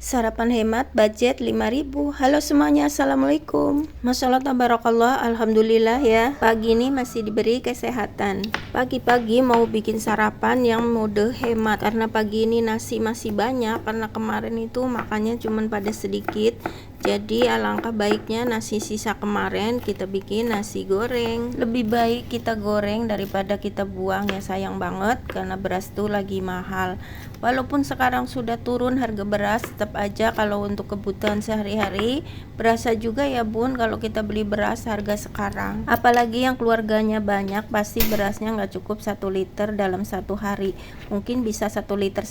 Sarapan hemat budget 5.000. Halo semuanya, assalamualaikum. Masya Allah tabarakallah, alhamdulillah ya. Pagi ini masih diberi kesehatan. Pagi-pagi mau bikin sarapan yang mode hemat, karena pagi ini nasi masih banyak, karena kemarin itu makannya cuman pada sedikit. Jadi alangkah baiknya nasi sisa kemarin kita bikin nasi goreng. Lebih baik kita goreng daripada kita buang ya, sayang banget karena beras tuh lagi mahal. Walaupun sekarang sudah turun harga beras, tetap aja kalau untuk kebutuhan sehari-hari berasa juga ya bun kalau kita beli beras harga sekarang. Apalagi yang keluarganya banyak, pasti berasnya nggak cukup 1 liter dalam 1 hari. Mungkin bisa 1,5 liter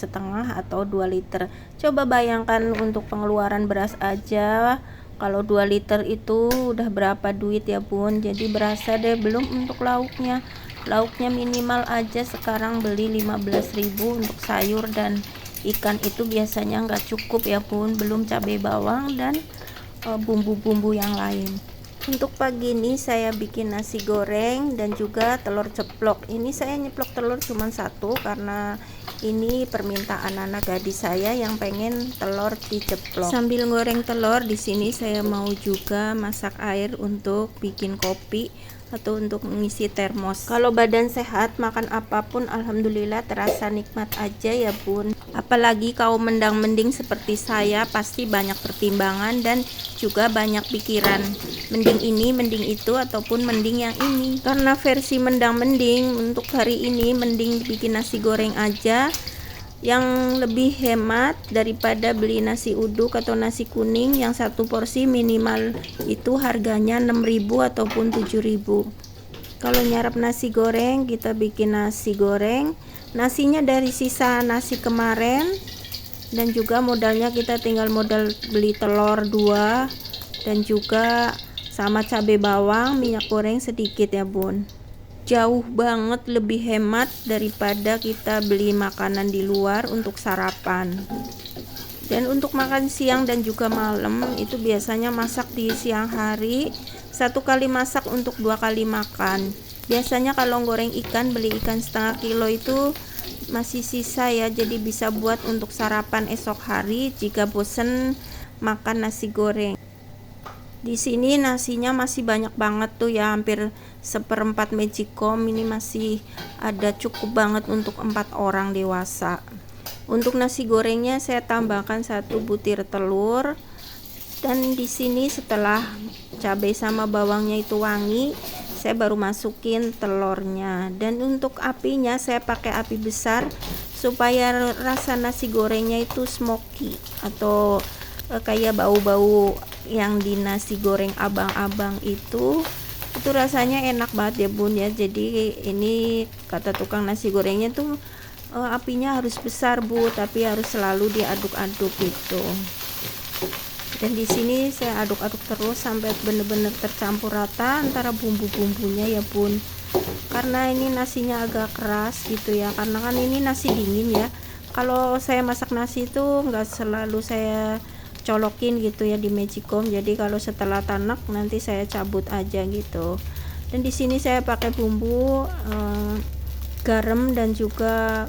atau 2 liter. Coba bayangkan untuk pengeluaran beras aja, kalau 2 liter itu udah berapa duit ya bun. Jadi berasa deh, belum untuk lauknya minimal aja sekarang beli 15.000 untuk sayur dan ikan itu biasanya nggak cukup ya bun, belum cabai bawang dan bumbu-bumbu yang lain. Untuk pagi ini saya bikin nasi goreng dan juga telur ceplok. Ini saya nyeplok telur cuma 1 karena ini permintaan anak gadis saya yang pengen telur diceplok. Sambil goreng telur, di sini saya mau juga masak air untuk bikin kopi atau untuk mengisi termos. Kalau badan sehat, makan apapun alhamdulillah terasa nikmat aja ya bun. Apalagi kaum mendang-mending seperti saya, pasti banyak pertimbangan dan juga banyak pikiran. Mending ini, mending itu, ataupun mending yang ini. Karena versi mendang-mending, untuk hari ini mending bikin nasi goreng aja yang lebih hemat daripada beli nasi uduk atau nasi kuning yang 1 porsi minimal itu harganya 6.000 ataupun 7.000. Kalau nyarap nasi goreng, kita bikin nasi goreng, nasinya dari sisa nasi kemarin, dan juga modalnya kita tinggal modal beli telur 2 dan juga sama cabai bawang, minyak goreng sedikit ya bun. Jauh banget lebih hemat daripada kita beli makanan di luar untuk sarapan. Dan untuk makan siang dan juga malam itu biasanya masak di siang hari, 1 kali masak untuk 2 kali makan. Biasanya kalau goreng ikan, beli ikan setengah kilo itu masih sisa ya, jadi bisa buat untuk sarapan esok hari jika bosen makan nasi goreng. Di sini nasinya masih banyak banget tuh ya, hampir 1/4 magicom. Ini masih ada cukup banget untuk 4 orang dewasa. Untuk nasi gorengnya saya tambahkan 1 butir telur, dan di sini setelah cabai sama bawangnya itu wangi, saya baru masukin telurnya. Dan untuk apinya saya pakai api besar supaya rasa nasi gorengnya itu smoky atau kayak bau-bau yang di nasi goreng abang-abang itu rasanya enak banget ya bun ya. Jadi ini kata tukang nasi gorengnya tuh apinya harus besar bu, tapi harus selalu diaduk-aduk gitu. Dan di sini saya aduk-aduk terus sampai bener-bener tercampur rata antara bumbu-bumbunya ya bun. Karena ini nasinya agak keras gitu ya, karena kan ini nasi dingin ya. Kalau saya masak nasi itu nggak selalu saya colokin gitu ya di magicom, jadi kalau setelah tanak nanti saya cabut aja gitu. Dan di sini saya pakai bumbu garam dan juga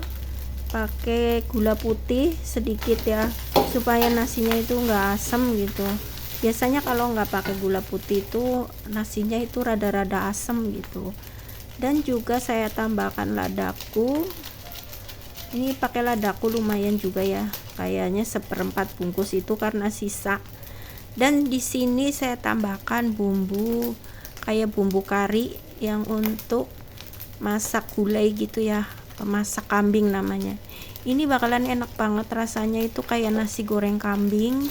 pakai gula putih sedikit ya, supaya nasinya itu nggak asam gitu. Biasanya kalau nggak pakai gula putih itu nasinya itu rada-rada asam gitu. Dan juga saya tambahkan ladaku. Ini pakai ladaku lumayan juga ya, kayaknya 1/4 bungkus itu karena sisa. Dan di sini saya tambahkan bumbu kayak bumbu kari yang untuk masak gulai gitu ya, masak kambing namanya. Ini bakalan enak banget rasanya, itu kayak nasi goreng kambing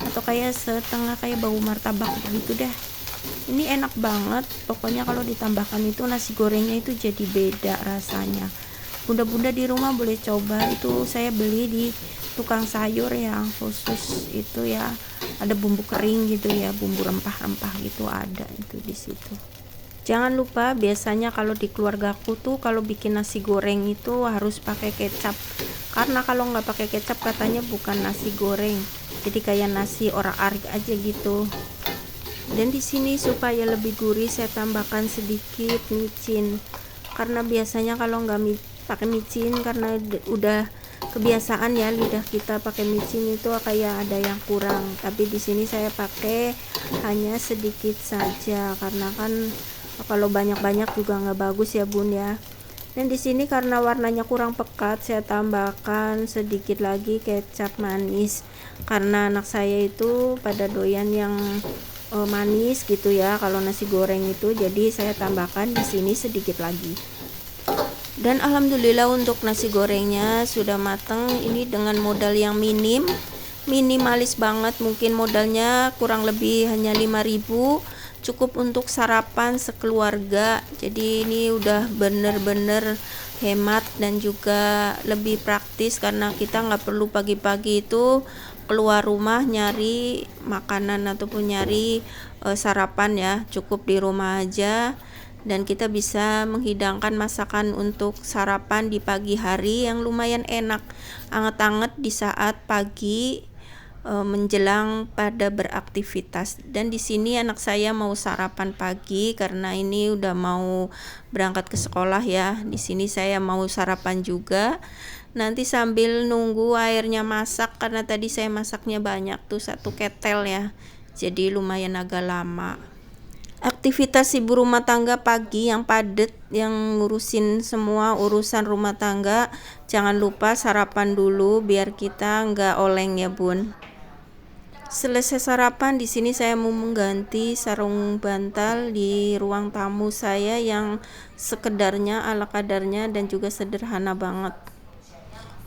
atau kayak setengah kayak bau martabak gitu deh. Ini enak banget, pokoknya kalau ditambahkan itu nasi gorengnya itu jadi beda rasanya. Bunda-bunda di rumah boleh coba, itu saya beli di tukang sayur yang khusus itu ya, ada bumbu kering gitu ya, bumbu rempah-rempah gitu ada itu di situ. Jangan lupa, biasanya kalau di keluargaku tuh kalau bikin nasi goreng itu harus pakai kecap, karena kalau nggak pakai kecap katanya bukan nasi goreng, jadi kayak nasi orak-arik aja gitu. Dan di sini supaya lebih gurih saya tambahkan sedikit micin, karena biasanya kalau nggak pakai micin karena udah kebiasaan ya lidah kita pakai micin itu kayak ada yang kurang, tapi di sini saya pakai hanya sedikit saja karena kan kalau banyak-banyak juga nggak bagus ya bun ya. Dan di sini karena warnanya kurang pekat, saya tambahkan sedikit lagi kecap manis karena anak saya itu pada doyan yang manis gitu ya kalau nasi goreng itu, jadi saya tambahkan di sini sedikit lagi. Dan alhamdulillah untuk nasi gorengnya sudah matang ini dengan modal yang minimalis banget, mungkin modalnya kurang lebih hanya 5.000, cukup untuk sarapan sekeluarga. Jadi ini udah bener-bener hemat dan juga lebih praktis karena kita nggak perlu pagi-pagi itu keluar rumah nyari makanan ataupun nyari sarapan ya, cukup di rumah aja. Dan kita bisa menghidangkan masakan untuk sarapan di pagi hari yang lumayan enak, anget-anget di saat pagi menjelang pada beraktivitas. Dan di sini anak saya mau sarapan pagi karena ini udah mau berangkat ke sekolah ya. Di sini saya mau sarapan juga. Nanti sambil nunggu airnya masak karena tadi saya masaknya banyak tuh 1 ketel ya. Jadi lumayan agak lama. Aktivitas ibu rumah tangga pagi yang padat, yang ngurusin semua urusan rumah tangga, jangan lupa sarapan dulu biar kita nggak oleng ya bun. Selesai sarapan, di sini saya mau mengganti sarung bantal di ruang tamu saya yang sekedarnya ala kadarnya dan juga sederhana banget.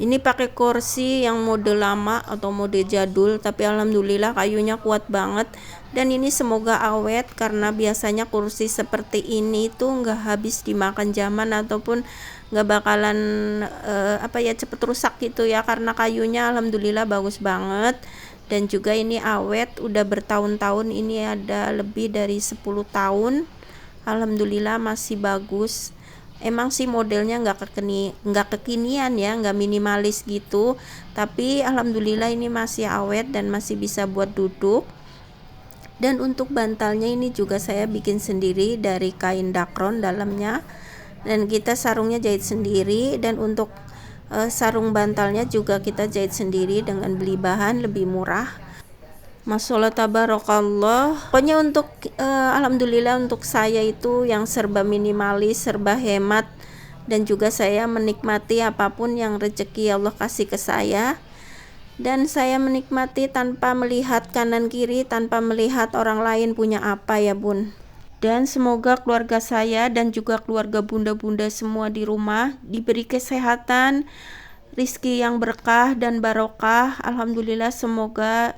Ini pakai kursi yang mode lama atau mode jadul, tapi alhamdulillah kayunya kuat banget. Dan ini semoga awet karena biasanya kursi seperti ini tuh nggak habis dimakan zaman ataupun nggak bakalan cepet rusak gitu ya, karena kayunya alhamdulillah bagus banget. Dan juga ini awet, udah bertahun-tahun, ini ada lebih dari 10 tahun. Alhamdulillah masih bagus. Emang sih modelnya nggak kekinian ya, nggak minimalis gitu, tapi alhamdulillah ini masih awet dan masih bisa buat duduk. Dan untuk bantalnya ini juga saya bikin sendiri dari kain dakron dalamnya, dan kita sarungnya jahit sendiri. Dan untuk sarung bantalnya juga kita jahit sendiri dengan beli bahan lebih murah. Masya Allah tabarakallah. Pokoknya untuk alhamdulillah untuk saya itu yang serba minimalis, serba hemat, dan juga saya menikmati apapun yang rezeki Allah kasih ke saya. Dan saya menikmati tanpa melihat kanan kiri, tanpa melihat orang lain punya apa ya bun. Dan semoga keluarga saya dan juga keluarga bunda-bunda semua di rumah diberi kesehatan, rizki yang berkah dan barokah. Alhamdulillah semoga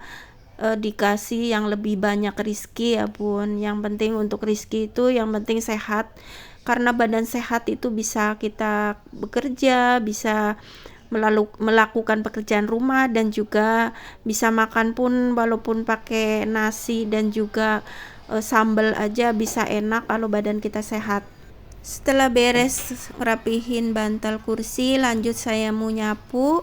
dikasih yang lebih banyak rizki ya bun. Yang penting untuk rizki itu yang penting sehat, karena badan sehat itu bisa kita bekerja, bisa melakukan pekerjaan rumah, dan juga bisa makan pun walaupun pakai nasi dan juga sambal aja bisa enak kalau badan kita sehat. Setelah beres rapihin bantal kursi, lanjut saya mau nyapu.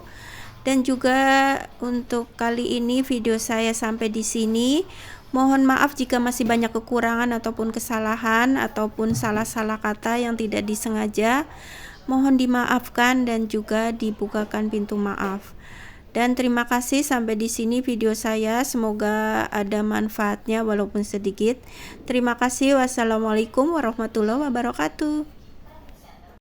Dan juga untuk kali ini video saya sampai di sini. Mohon maaf jika masih banyak kekurangan ataupun kesalahan ataupun salah-salah kata yang tidak disengaja. Mohon dimaafkan dan juga dibukakan pintu maaf. Dan terima kasih sampai di sini video saya. Semoga ada manfaatnya walaupun sedikit. Terima kasih. Wassalamualaikum warahmatullahi wabarakatuh.